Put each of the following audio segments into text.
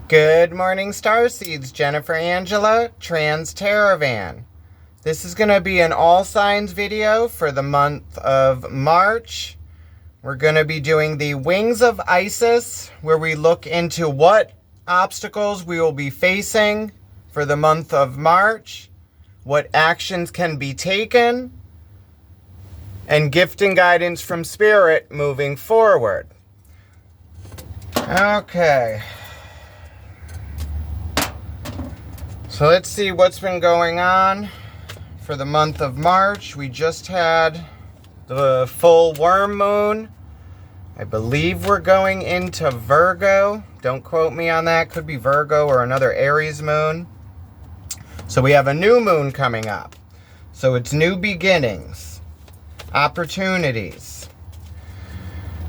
Good morning, Starseeds. Jennifer Angela, Trans Teravan. This is going to be an all signs video for the month of March. We're going to be doing the Wings of Isis, where we look into what obstacles we will be facing for the month of March, what actions can be taken, and gift and guidance from Spirit moving forward. Okay. So let's see what's been going on for the month of March. We just had the full worm moon. I believe we're going into Virgo. Don't quote me on that. Could be Virgo or another Aries moon. So we have a new moon coming up. So it's new beginnings, opportunities.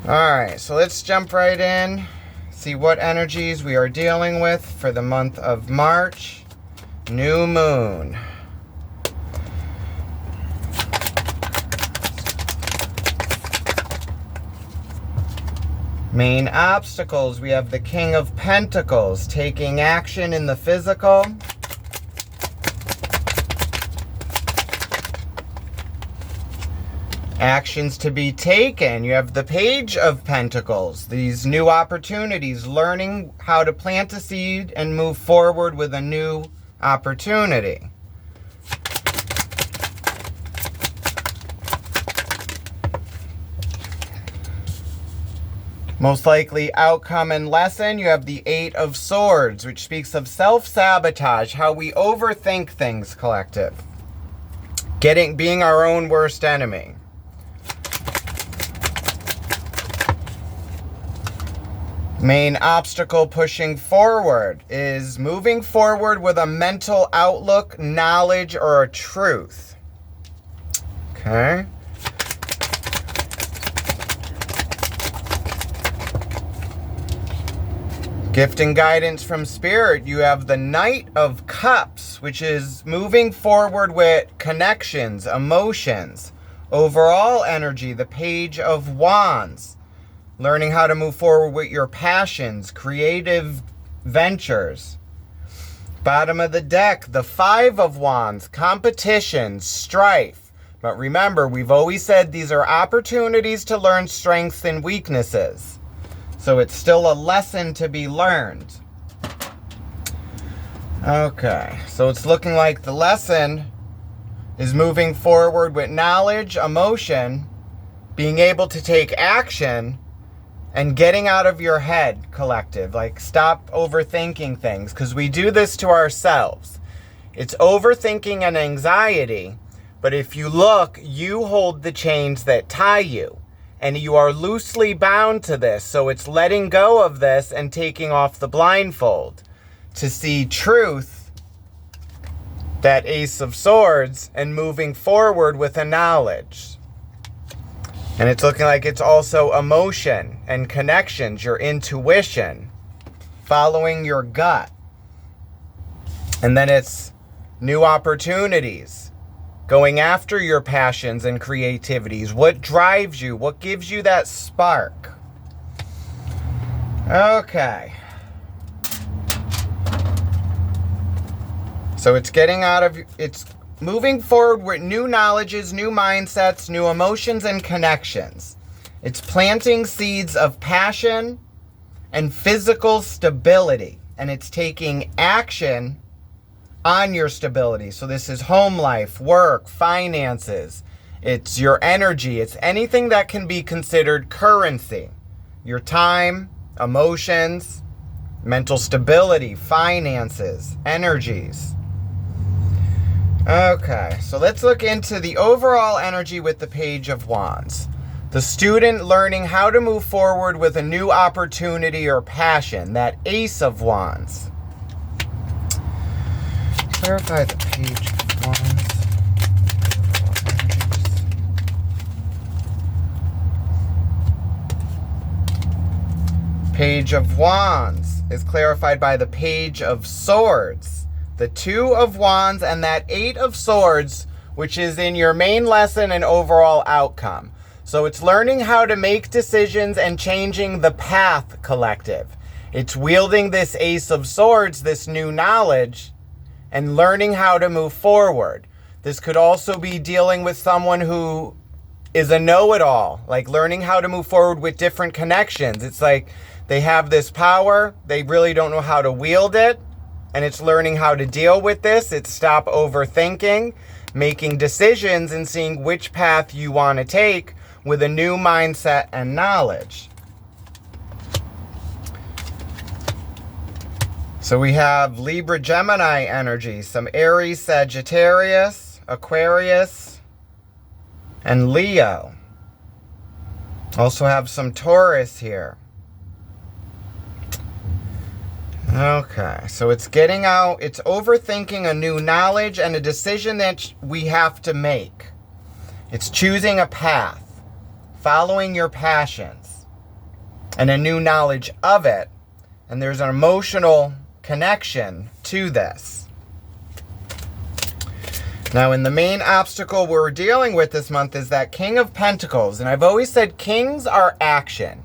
Alright, so let's jump right in. See what energies we are dealing with for the month of March. New moon. Main obstacles. We have the King of Pentacles taking action in the physical. Actions to be taken. You have the Page of Pentacles. These new opportunities. Learning how to plant a seed and move forward with a new opportunity. Most likely outcome and lesson, you have the Eight of Swords, which speaks of self-sabotage, how we overthink things, collective. Being our own worst enemy. Main obstacle pushing forward is moving forward with a mental outlook, knowledge, or a truth. Okay. Gift and guidance from Spirit. You have the Knight of Cups, which is moving forward with connections, emotions. Overall energy, the Page of Wands. Learning how to move forward with your passions, creative ventures. Bottom of the deck, the Five of Wands, competition, strife. But remember, we've always said these are opportunities to learn strengths and weaknesses. So it's still a lesson to be learned. Okay, so it's looking like the lesson is moving forward with knowledge, emotion, being able to take action, and getting out of your head, collective. Like, stop overthinking things, because we do this to ourselves. It's overthinking and anxiety, but if you look, you hold the chains that tie you, and you are loosely bound to this. So it's letting go of this and taking off the blindfold to see truth, that Ace of Swords, and moving forward with a knowledge. And it's looking like it's also emotion and connections, your intuition, following your gut. And then it's new opportunities, going after your passions and creativities. What drives you? What gives you that spark? Okay. So it's moving forward with new knowledges, new mindsets, new emotions and connections. It's planting seeds of passion and physical stability. And it's taking action on your stability. So this is home life, work, finances. It's your energy. It's anything that can be considered currency. Your time, emotions, mental stability, finances, energies. Okay, so let's look into the overall energy with the Page of Wands. The student learning how to move forward with a new opportunity or passion, that Ace of Wands. Clarify the Page of Wands. Page of Wands is clarified by the Page of Swords. The Two of Wands and that Eight of Swords, which is in your main lesson and overall outcome. So it's learning how to make decisions and changing the path, collective. It's wielding this Ace of Swords, this new knowledge, and learning how to move forward. This could also be dealing with someone who is a know-it-all, like learning how to move forward with different connections. It's like they have this power, they really don't know how to wield it, and it's learning how to deal with this. It's stop overthinking, making decisions, and seeing which path you want to take with a new mindset and knowledge. So we have Libra, Gemini energy, some Aries, Sagittarius, Aquarius, and Leo. Also have some Taurus here. Okay, so it's getting out, it's overthinking a new knowledge and a decision that we have to make. It's choosing a path, following your passions, and a new knowledge of it. And there's an emotional connection to this. Now, in the main obstacle we're dealing with this month is that King of Pentacles. And I've always said kings are action.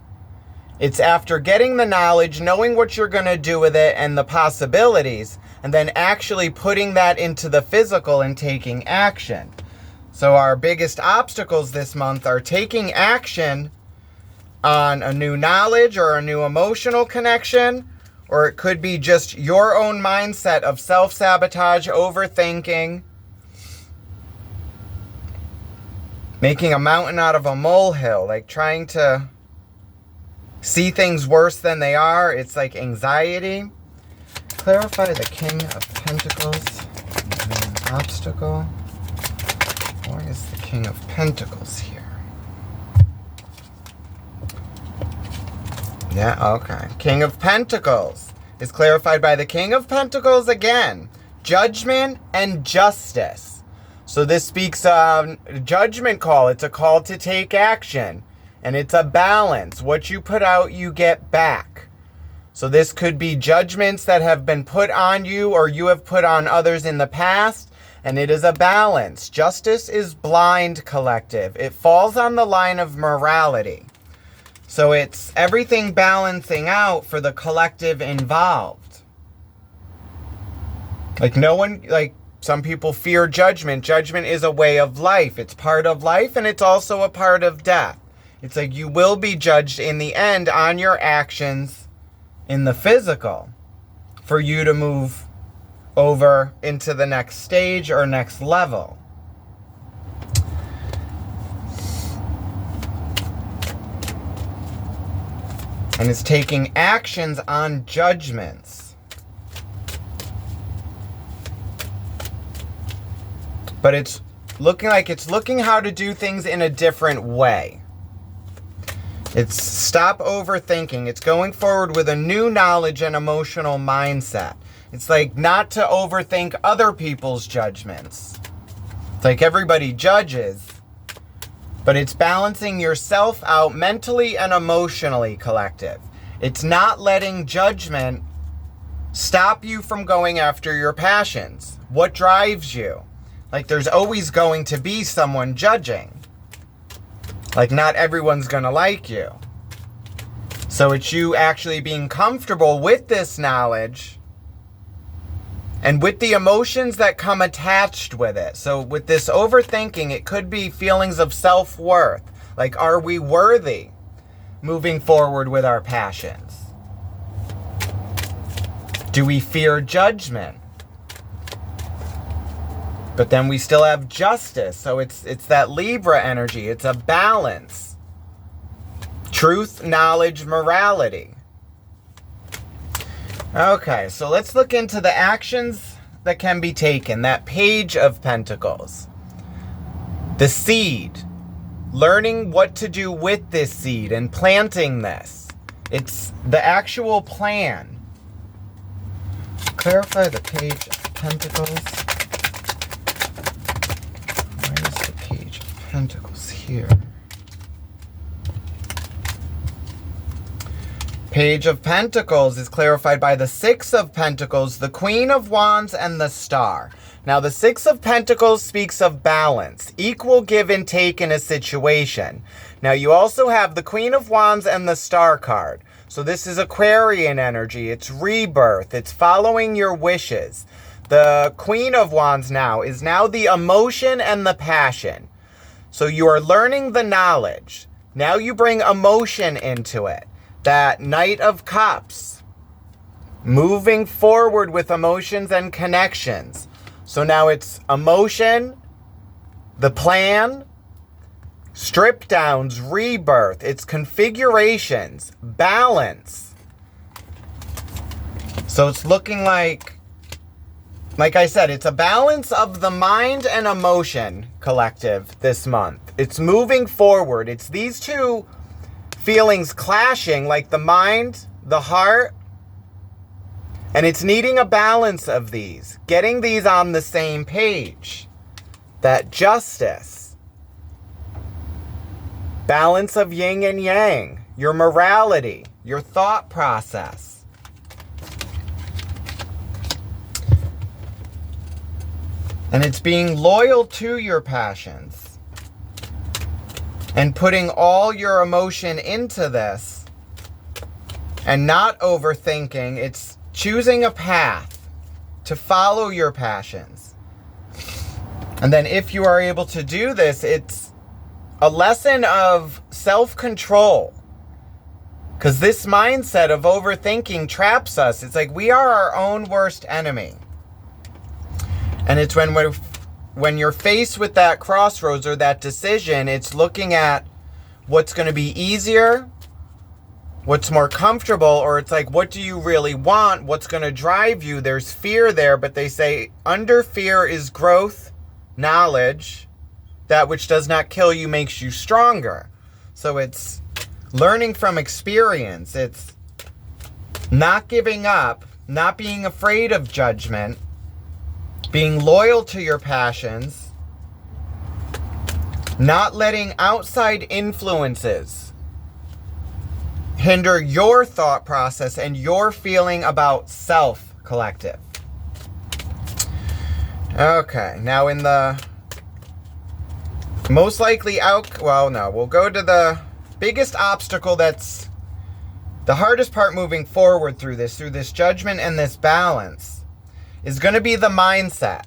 It's after getting the knowledge, knowing what you're going to do with it and the possibilities, and then actually putting that into the physical and taking action. So our biggest obstacles this month are taking action on a new knowledge or a new emotional connection, or it could be just your own mindset of self-sabotage, overthinking, making a mountain out of a molehill, like trying to see things worse than they are. It's like anxiety. Clarify the King of Pentacles. Obstacle. Why is the King of Pentacles here? Yeah, okay. King of Pentacles is clarified by the King of Pentacles again. Judgment and justice. So this speaks of judgment call. It's a call to take action. And it's a balance. What you put out, you get back. So this could be judgments that have been put on you or you have put on others in the past. And it is a balance. Justice is blind, collective. It falls on the line of morality. So it's everything balancing out for the collective involved. Like no one, like some people fear judgment. Judgment is a way of life. It's part of life and it's also a part of death. It's like you will be judged in the end on your actions in the physical for you to move over into the next stage or next level. And it's taking actions on judgments. But it's looking like it's looking how to do things in a different way. It's stop overthinking. It's going forward with a new knowledge and emotional mindset. It's like not to overthink other people's judgments. It's like everybody judges. But it's balancing yourself out mentally and emotionally, collective. It's not letting judgment stop you from going after your passions. What drives you? Like there's always going to be someone judging. Like not everyone's gonna like you. So it's you actually being comfortable with this knowledge and with the emotions that come attached with it. So with this overthinking, it could be feelings of self-worth. Like, are we worthy moving forward with our passions? Do we fear judgment? But then we still have justice. So it's that Libra energy. It's a balance. Truth, knowledge, morality. Okay, so let's look into the actions that can be taken. That Page of Pentacles. The seed. Learning what to do with this seed and planting this. It's the actual plan. Clarify the Page of Pentacles. Why is the Page of Pentacles here? Page of Pentacles is clarified by the Six of Pentacles, the Queen of Wands, and the Star. Now, the Six of Pentacles speaks of balance, equal give and take in a situation. Now, you also have the Queen of Wands and the Star card. So this is Aquarian energy. It's rebirth. It's following your wishes. The Queen of Wands now is now the emotion and the passion. So you are learning the knowledge. Now you bring emotion into it. That Knight of Cups. Moving forward with emotions and connections. So now it's emotion, the plan, strip downs, rebirth. It's configurations, balance. So it's looking like I said, it's a balance of the mind and emotion collective this month. It's moving forward. It's these two feelings clashing, like the mind, the heart, and it's needing a balance of these, getting these on the same page. That justice, balance of yin and yang, your morality, your thought process. And it's being loyal to your passions and putting all your emotion into this and not overthinking. It's choosing a path to follow your passions. And then if you are able to do this, it's a lesson of self-control. Because this mindset of overthinking traps us. It's like we are our own worst enemy. And it's when you're faced with that crossroads or that decision, it's looking at what's going to be easier, what's more comfortable, or it's like, what do you really want? What's going to drive you? There's fear there, but they say under fear is growth, knowledge. That which does not kill you makes you stronger. So it's learning from experience. It's not giving up, not being afraid of judgment, being loyal to your passions, not letting outside influences hinder your thought process and your feeling about self, collective. Okay, now in the most likely we'll go to the biggest obstacle that's the hardest part moving forward through this judgment and this balance is going to be the mindset.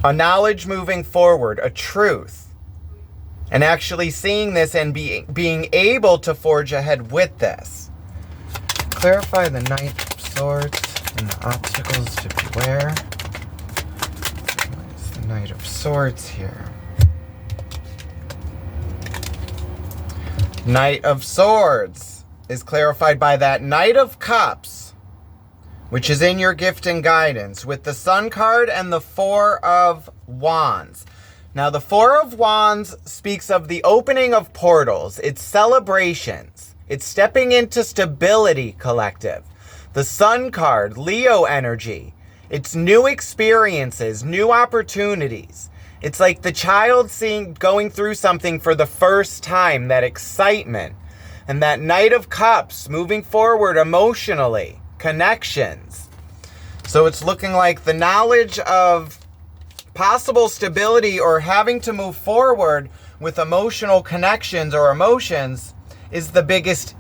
A knowledge moving forward, a truth. And actually seeing this and being able to forge ahead with this. Clarify the Knight of Swords and the obstacles to beware. What is the Knight of Swords here? Knight of Swords is clarified by that Knight of Cups, which is in your gift and guidance, with the Sun card and the Four of Wands. Now, the Four of Wands speaks of the opening of portals. It's celebrations. It's stepping into stability, collective. The Sun card, Leo energy. It's new experiences, new opportunities. It's like the child going through something for the first time, that excitement. And that Knight of Cups, moving forward emotionally. Connections. So it's looking like the knowledge of possible stability or having to move forward with emotional connections or emotions is the biggest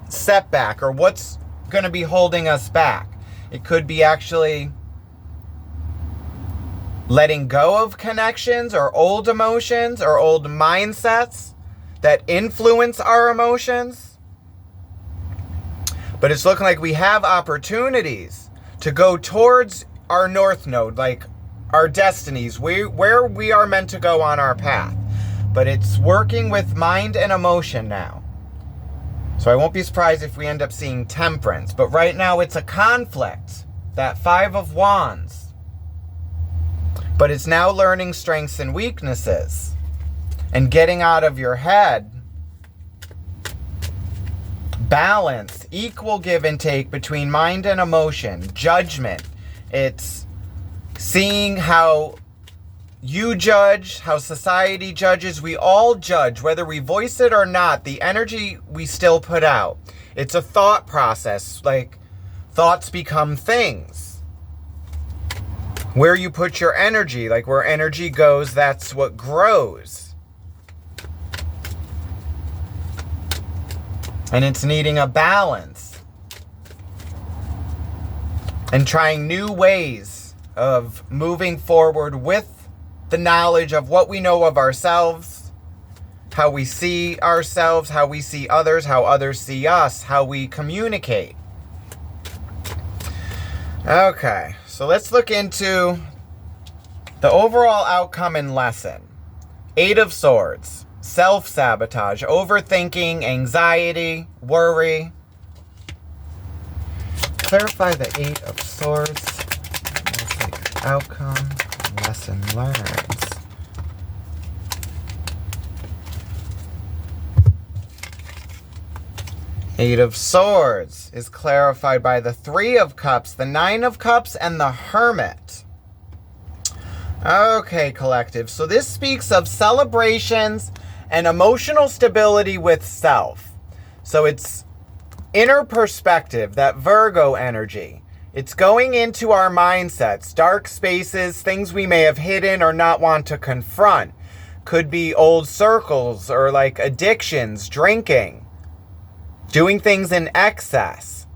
setback, or what's going to be holding us back. It could be actually letting go of connections or old emotions or old mindsets that influence our emotions. But it's looking like we have opportunities to go towards our North Node, like our destinies, where we are meant to go on our path. But it's working with mind and emotion now. So I won't be surprised if we end up seeing temperance. But right now it's a conflict, that Five of Wands. But it's now learning strengths and weaknesses and getting out of your head. Balance, equal give and take between mind and emotion, judgment. It's seeing how you judge, how society judges. We all judge, whether we voice it or not. The energy we still put out. It's a thought process, like thoughts become things. Where you put your energy, like where energy goes, that's what grows. And it's needing a balance. And trying new ways of moving forward with the knowledge of what we know of ourselves, how we see ourselves, how we see others, how others see us, how we communicate. Okay, so let's look into the overall outcome and lesson. 8 of Swords, self-sabotage, overthinking, anxiety, worry. Clarify the 8 of Swords. Let's take outcome, lesson learned. Eight of Swords is clarified by the 3 of Cups, the 9 of Cups, and the Hermit. Okay, collective. So this speaks of celebrations and emotional stability with self. So it's inner perspective, that Virgo energy. It's going into our mindsets, dark spaces, things we may have hidden or not want to confront. Could be old circles or like addictions, drinking. Doing things in excess.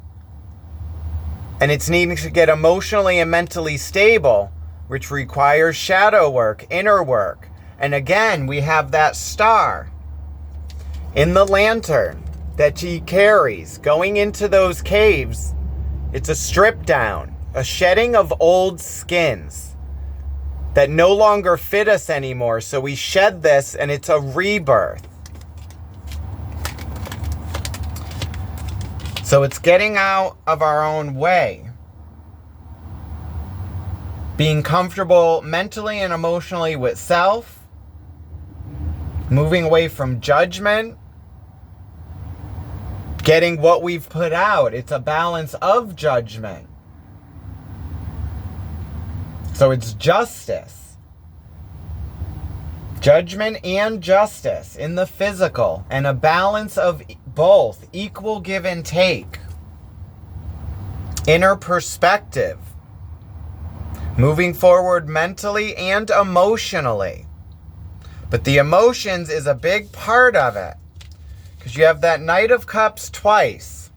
And it's needing to get emotionally and mentally stable, which requires shadow work, inner work. And again, we have that star in the lantern that he carries going into those caves. It's a strip down, a shedding of old skins that no longer fit us anymore. So we shed this and it's a rebirth. So it's getting out of our own way. Being comfortable mentally and emotionally with self. Moving away from judgment. Getting what we've put out. It's a balance of judgment. So it's justice. Judgment and justice in the physical. And a balance of both, equal give and take. Inner perspective. Moving forward mentally and emotionally. But the emotions is a big part of it. Because you have that Knight of Cups twice.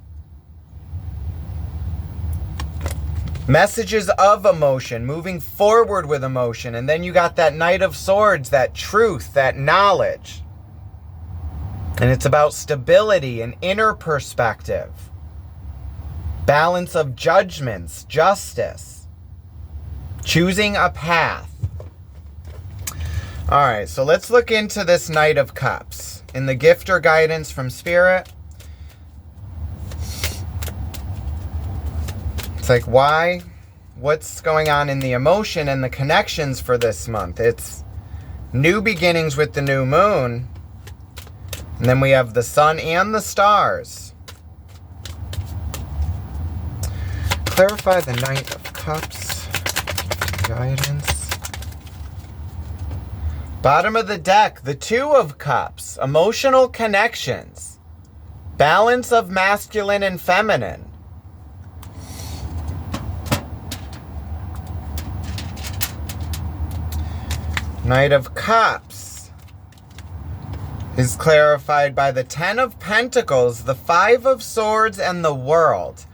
Messages of emotion, moving forward with emotion. And then you got that Knight of Swords, that truth, that knowledge. And it's about stability and inner perspective. Balance of judgments, justice. Choosing a path. Alright, so let's look into this Knight of Cups. In the gift or guidance from Spirit. It's like, why? What's going on in the emotion and the connections for this month? It's new beginnings with the new moon. And then we have the sun and the stars. Clarify the Knight of Cups. Guidance. Bottom of the deck, the 2 of Cups. Emotional connections. Balance of masculine and feminine. Knight of Cups is clarified by the 10 of Pentacles, the 5 of Swords, and the World.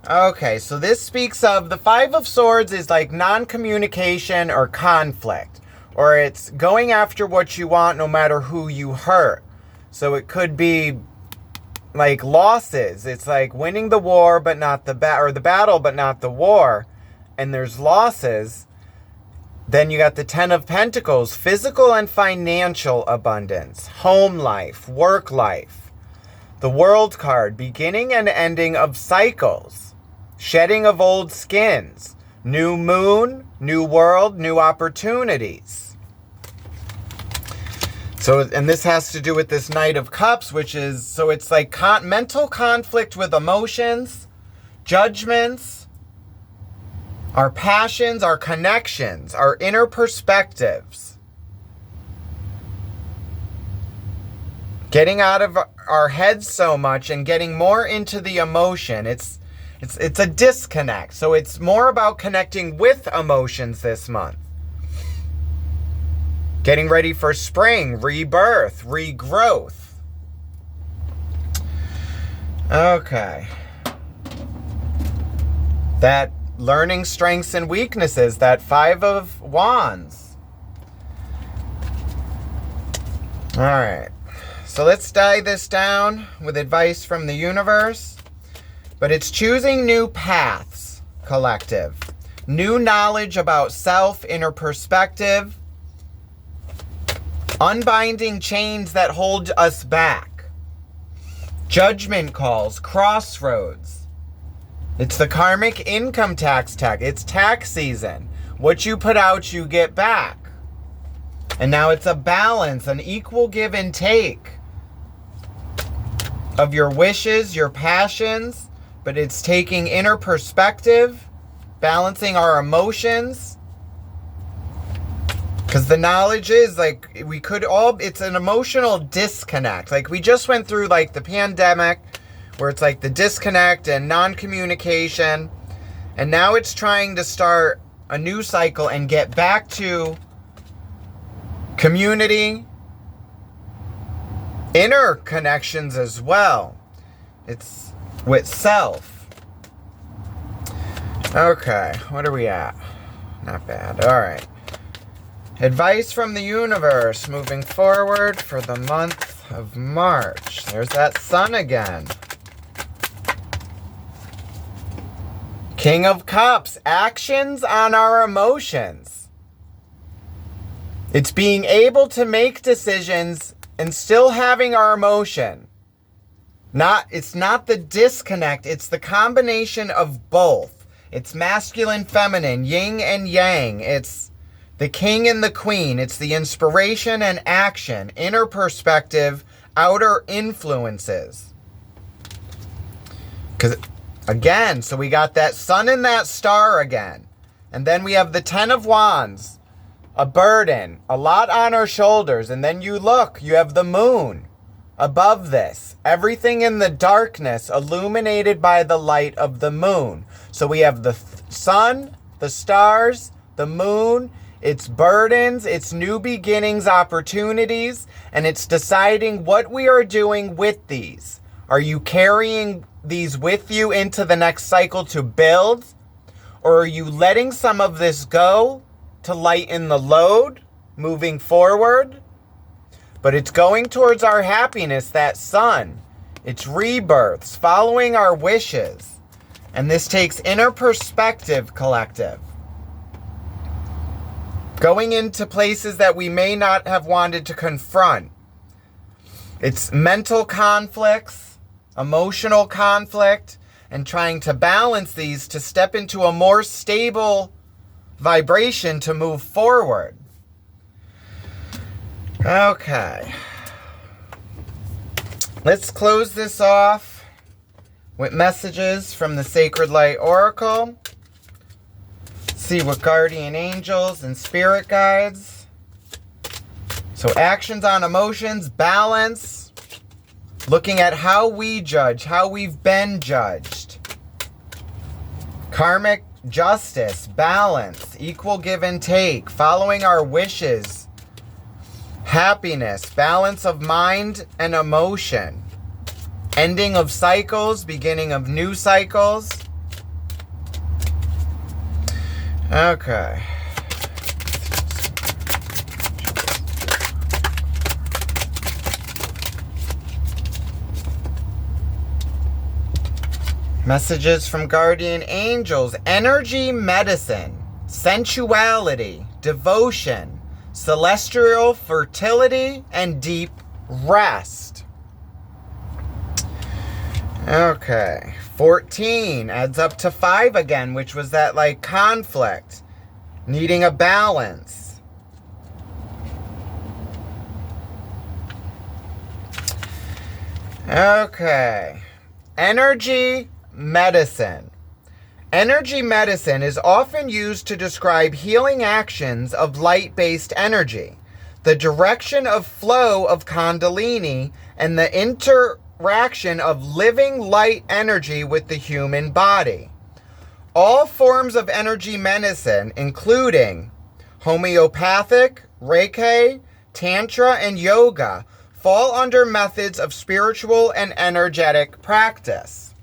Okay, so this speaks of the 5 of Swords is like non-communication or conflict. Or it's going after what you want no matter who you hurt. So it could be like losses. It's like winning the war but not the or the battle but not the war. And there's losses. Then you got the 10 of Pentacles, physical and financial abundance, home life, work life. The World card, beginning and ending of cycles, shedding of old skins, new moon, new world, new opportunities. So, and this has to do with this Knight of Cups, which is, so it's like mental conflict with emotions, judgments, our passions, our connections, our inner perspectives. Getting out of our heads so much and getting more into the emotion. It's a disconnect. So it's more about connecting with emotions this month. Getting ready for spring, rebirth, regrowth. Okay. That learning strengths and weaknesses, that 5 of Wands. All right. So let's dive this down with advice from the universe. But it's choosing new paths, collective. New knowledge about self, inner perspective. Unbinding chains that hold us back. Judgment calls, crossroads. It's the karmic income tax. It's tax season. What you put out, you get back. And now it's a balance, an equal give and take of your wishes, your passions, but it's taking inner perspective, balancing our emotions. Because the knowledge is like we could all, it's an emotional disconnect. Like we just went through like the pandemic where it's like the disconnect and non-communication. And now it's trying to start a new cycle and get back to community, inner connections as well. It's with self. Okay, what are we at? Not bad. All right. Advice from the universe moving forward for the month of March. There's that sun again. King of Cups, actions on our emotions. It's being able to make decisions and still having our emotion. It's not the disconnect, it's the combination of both. It's masculine, feminine, yin and yang. It's the king and the queen. It's the inspiration and action, inner perspective, outer influences. Because again, so we got that sun and that star again. And then we have the 10 of Wands. A burden, a lot on our shoulders. And then you look, you have the moon above this. Everything in the darkness illuminated by the light of the moon. So we have the sun, the stars, the moon. It's burdens, it's new beginnings, opportunities, and it's deciding what we are doing with these. Are you carrying these with you into the next cycle to build? Or are you letting some of this go to lighten the load, moving forward? But it's going towards our happiness, that sun. It's rebirths, following our wishes. And this takes inner perspective, collective. Going into places that we may not have wanted to confront. It's mental conflicts, emotional conflict, and trying to balance these to step into a more stable vibration to move forward. Okay. Let's close this off with messages from the Sacred Light Oracle. See what guardian angels and spirit guides. So actions on emotions, balance. Looking at how we judge, how we've been judged. Karmic justice, balance, equal give and take, following our wishes. Happiness, balance of mind and emotion. Ending of cycles, beginning of new cycles. Okay. Messages from guardian angels. Energy medicine, sensuality, devotion, celestial fertility, and deep rest. Okay. 14 adds up to 5 again, which was that like conflict, needing a balance. Okay. Energy medicine. Energy medicine is often used to describe healing actions of light-based energy, the direction of flow of Kundalini, and the interaction of living light energy with the human body. All forms of energy medicine, including homeopathic, Reiki, Tantra, and yoga, fall under methods of spiritual and energetic practice.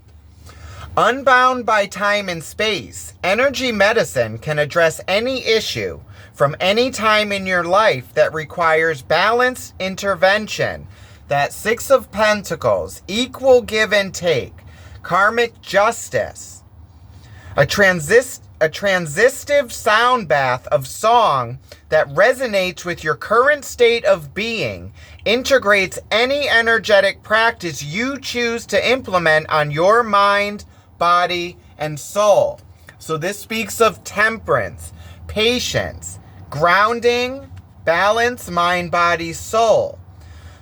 Unbound by time and space, energy medicine can address any issue from any time in your life that requires balanced intervention. That Six of Pentacles, equal give and take, karmic justice, a transitive sound bath of song that resonates with your current state of being, integrates any energetic practice you choose to implement on your mind, body, and soul. So this speaks of temperance, patience, grounding, balance, mind, body, soul.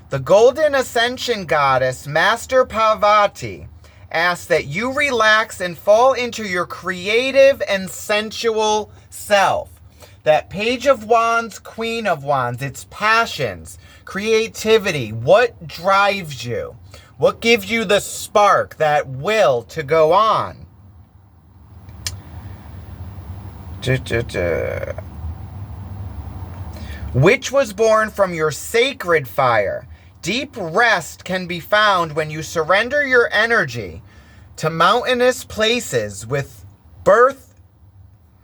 The Golden Ascension Goddess, Master Parvati, asks that you relax and fall into your creative and sensual self. That Page of Wands, Queen of Wands, it's passions, creativity, what drives you, what gives you the spark, that will to go on. Which was born from your sacred fire. Deep rest can be found when you surrender your energy to mountainous places with birth.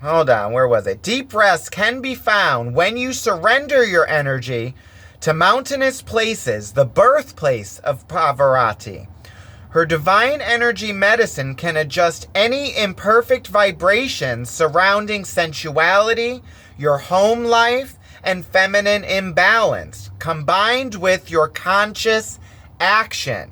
Hold on, where was it? Deep rest can be found when you surrender your energy to mountainous places, the birthplace of Parvati. Her divine energy medicine can adjust any imperfect vibrations surrounding sensuality, your home life, and feminine imbalance, combined with your conscious action.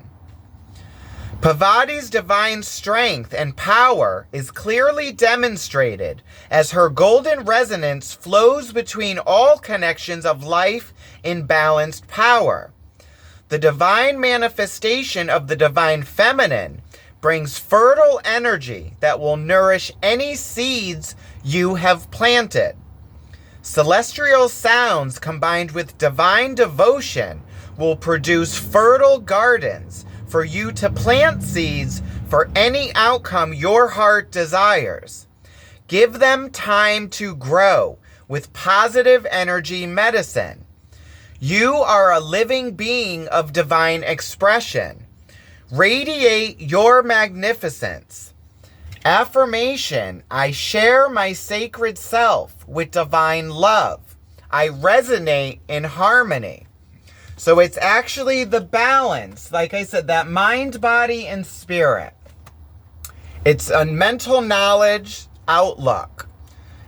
Parvati's divine strength and power is clearly demonstrated as her golden resonance flows between all connections of life in balanced power. The divine manifestation of the divine feminine brings fertile energy that will nourish any seeds you have planted. Celestial sounds combined with divine devotion will produce fertile gardens for you to plant seeds for any outcome your heart desires. Give them time to grow with positive energy medicine. You are a living being of divine expression. Radiate your magnificence. Affirmation: I share my sacred self with divine love. I resonate in harmony. So it's actually the balance, like I said, that mind, body, and spirit. It's a mental knowledge outlook.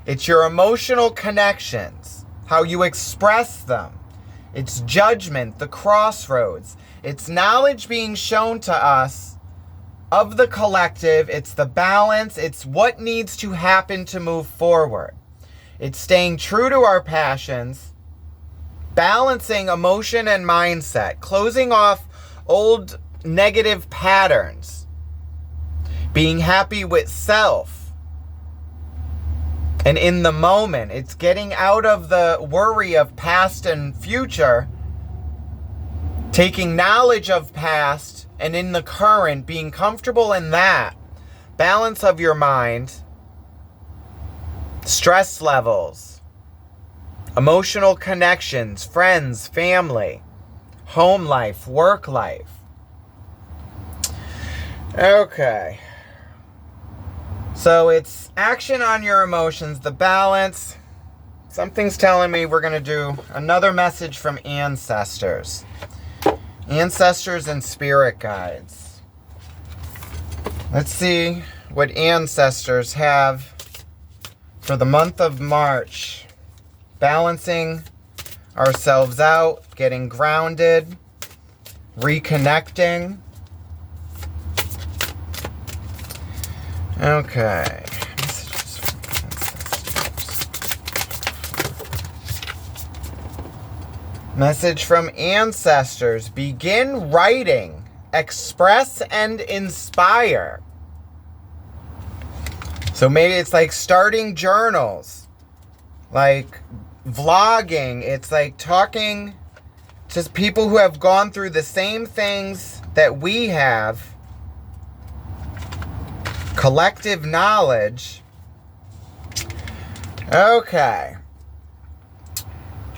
It's your emotional connections, how you express them. It's judgment, the crossroads. It's knowledge being shown to us of the collective. It's the balance. It's what needs to happen to move forward. It's staying true to our passions, balancing emotion and mindset, closing off old negative patterns, being happy with self, and in the moment. It's getting out of the worry of past and future, taking knowledge of past and in the current, being comfortable in that. Balance of your mind, stress levels, emotional connections, friends, family, home life, work life. Okay. So it's action on your emotions, the balance. Something's telling me we're going to do another message from ancestors. Ancestors and spirit guides. Let's see what ancestors have for the month of March. Balancing ourselves out, getting grounded, reconnecting. Okay. Message from ancestors. Begin writing. Express and inspire. So maybe it's like starting journals. Like vlogging. It's like talking to people who have gone through the same things that we have. Collective knowledge. Okay.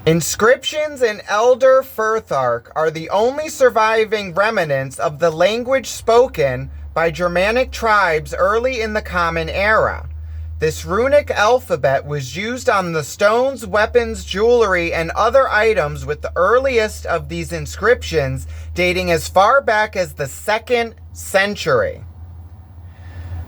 Inscriptions in Elder Furthark are the only surviving remnants of the language spoken by Germanic tribes early in the Common Era. This runic alphabet was used on the stones, weapons, jewelry, and other items, with the earliest of these inscriptions dating as far back as the 2nd century.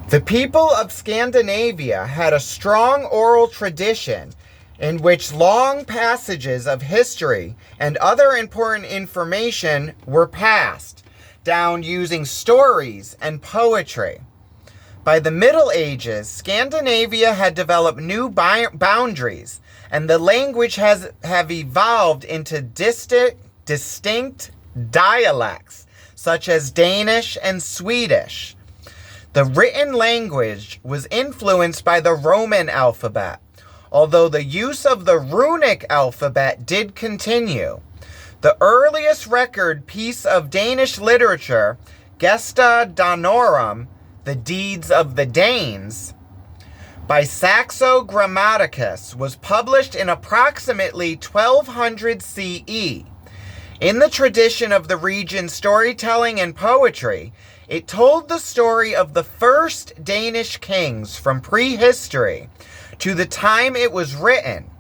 The people of Scandinavia had a strong oral tradition in which long passages of history and other important information were passed down using stories and poetry. By the Middle Ages, Scandinavia had developed new boundaries, and the language have evolved into distinct dialects, such as Danish and Swedish. The written language was influenced by the Roman alphabet, although the use of the runic alphabet did continue. The earliest record piece of Danish literature, Gesta Danorum, The Deeds of the Danes, by Saxo Grammaticus, was published in approximately 1200 CE. In the tradition of the region's storytelling and poetry, it told the story of the first Danish kings from prehistory to the time it was written.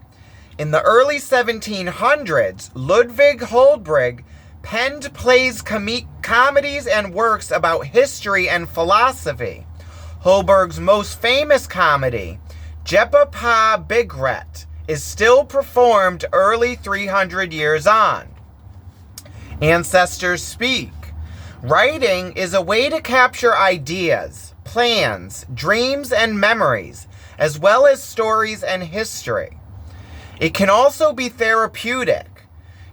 In the early 1700s, Ludwig Holberg penned plays, comedies, and works about history and philosophy. Holberg's most famous comedy, Jeppe på Begret, is still performed early 300 years on. Ancestors speak. Writing is a way to capture ideas, plans, dreams, and memories, as well as stories and history. It can also be therapeutic.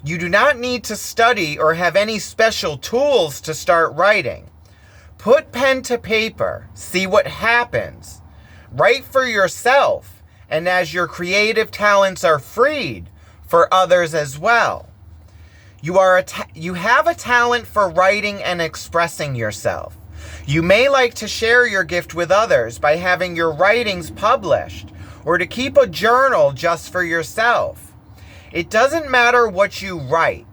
You do not need to study or have any special tools to start writing. Put pen to paper, see what happens. Write for yourself, and as your creative talents are freed, for others as well. You have a talent for writing and expressing yourself. You may like to share your gift with others by having your writings published, or to keep a journal just for yourself. It doesn't matter what you write.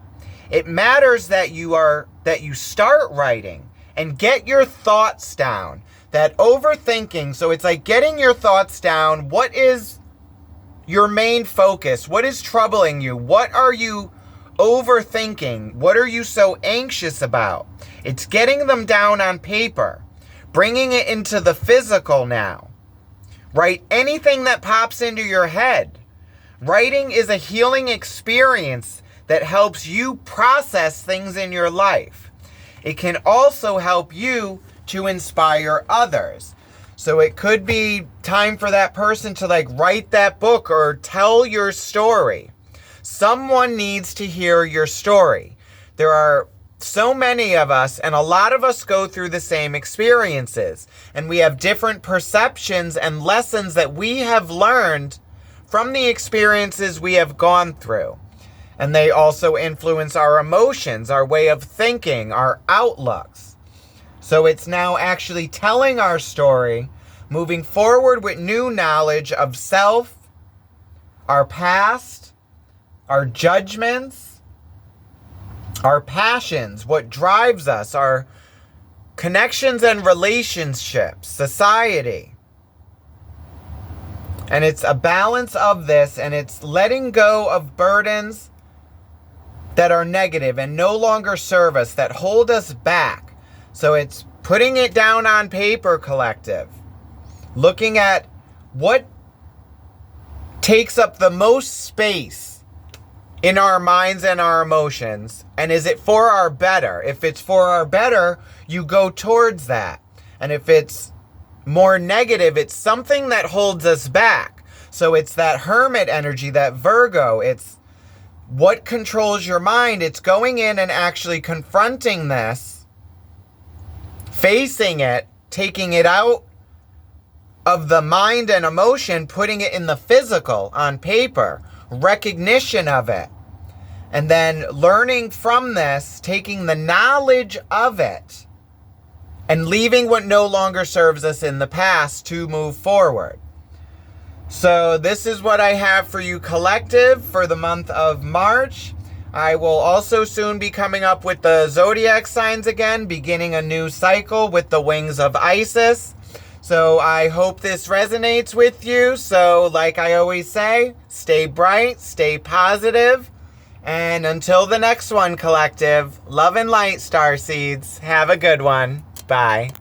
It matters that you start writing and get your thoughts down. That overthinking, so it's like getting your thoughts down. What is your main focus? What is troubling you? What are you overthinking? What are you so anxious about? It's getting them down on paper, bringing it into the physical now. Write anything that pops into your head. Writing is a healing experience that helps you process things in your life. It can also help you to inspire others. So it could be time for that person to write that book or tell your story. Someone needs to hear your story. There are so many of us, and a lot of us go through the same experiences, and we have different perceptions and lessons that we have learned from the experiences we have gone through. And they also influence our emotions, our way of thinking, our outlooks. So it's now actually telling our story, moving forward with new knowledge of self, our past, our judgments, our passions, what drives us, our connections and relationships, society. And it's a balance of this, and it's letting go of burdens that are negative and no longer serve us, that hold us back. So it's putting it down on paper, collective. Looking at what takes up the most space in our minds and our emotions, and is it for our better? If it's for our better, you go towards that. And if it's more negative, it's something that holds us back. So it's that hermit energy, that Virgo. It's what controls your mind. It's going in and actually confronting this, facing it, taking it out of the mind and emotion, putting it in the physical on paper, recognition of it, and then learning from this, taking the knowledge of it and leaving what no longer serves us in the past to move forward. So this is what I have for you, collective, for the month of March. I will also soon be coming up with the zodiac signs again, beginning a new cycle with the wings of Isis. So I hope this resonates with you. So like I always say, stay bright, stay positive. And until the next one, collective, love and light, starseeds. Have a good one. Bye.